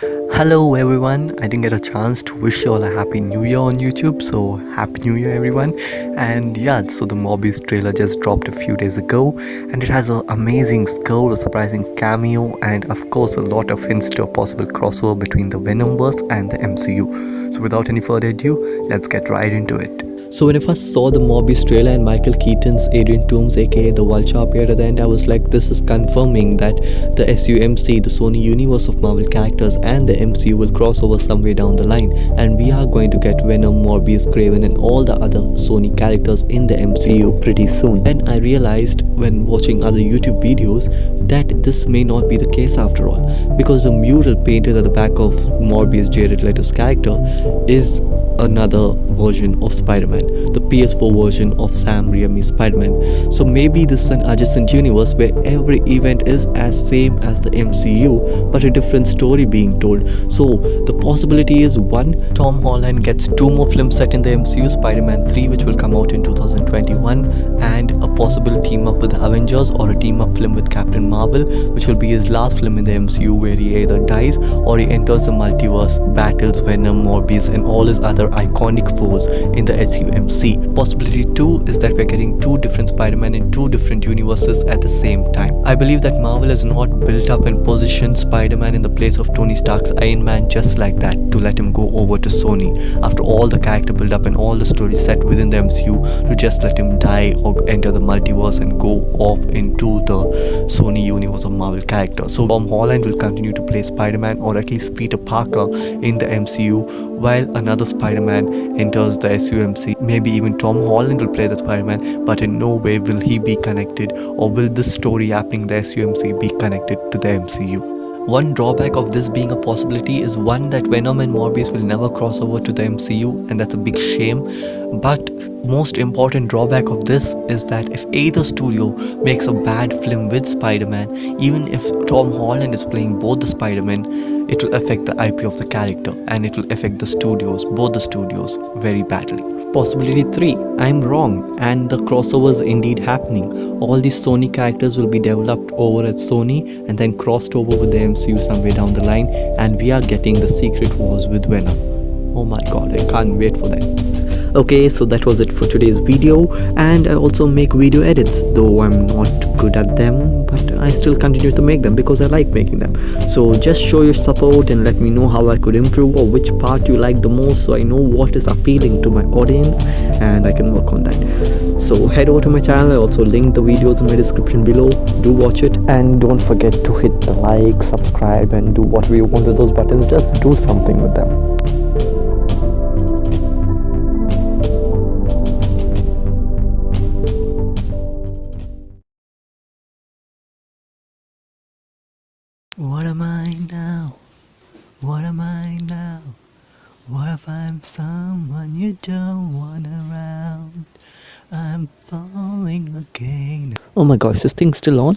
Hello everyone, I didn't get a chance to wish you all a happy new year on YouTube, so happy new year everyone. And yeah, so the Morbius trailer just dropped a few days ago and it has an amazing score, a surprising cameo, and of course a lot of hints to a possible crossover between the Venomverse and the MCU. So without any further ado, let's get right into it. So when I first saw the Morbius trailer and Michael Keaton's Adrian Toomes aka the Vulture appeared at the end, I was like, this is confirming that the SUMC, the Sony universe of Marvel characters, and the MCU will cross over somewhere down the line, and we are going to get Venom, Morbius, Craven and all the other Sony characters in the MCU pretty soon. And I realized when watching other YouTube videos that this may not be the case after all, because the mural painted at the back of Morbius, Jared Leto's character, is another version of Spider-Man, the PS4 version of Sam Raimi's Spider-Man. So maybe this is an adjacent universe where every event is as same as the MCU but a different story being told. So the possibility is, one, Tom Holland gets 2 more films set in the MCU, Spider-Man 3 which will come out in 2021, and a possible team up with the Avengers or a team up film with Captain Marvel, which will be his last film in the MCU where he either dies or he enters the multiverse, battles Venom, Morbius and all his other iconic foes in the SUMC. Possibility 2 is that we're getting 2 different Spider-Man in 2 different universes at the same time. I believe that Marvel has not built up and positioned Spider-Man in the place of Tony Stark's Iron Man just like that to let him go over to Sony after all the character build up and all the stories set within the MCU, to just let him die or enter the multiverse and go off into the Sony universe of Marvel characters. So Tom Holland will continue to play Spider-Man, or at least Peter Parker, in the MCU, while another Spider-Man enters the SUMC. Maybe even Tom Holland will play the Spider-Man, but in no way will he be connected, or will this story happening in the SUMC be connected to the MCU. One drawback of this being a possibility is, one, that Venom and Morbius will never cross over to the MCU, and that's a big shame. But most important drawback of this is that if either studio makes a bad film with Spider-Man, even if Tom Holland is playing both the Spider-Man, it will affect the IP of the character and it will affect the studios, both the studios, very badly. Possibility 3, I'm wrong and the crossover is indeed happening. All these Sony characters will be developed over at Sony and then crossed over with the MCU somewhere down the line, and we are getting the Secret Wars with Venom. Oh my god, I can't wait for that. Okay, so that was it for today's video, and I also make video edits, though I'm not good at them, but I still continue to make them because I like making them. So just show your support and let me know how I could improve or which part you like the most, so I know what is appealing to my audience and I can work on that. So head over to my channel. I also link the videos in my description below. Do watch it, and don't forget to hit the like, subscribe and do whatever you want with those buttons. Just do something with them. What am I now? What am I now? What if I'm someone you don't want around? I'm falling again. Oh my gosh, this thing's still on?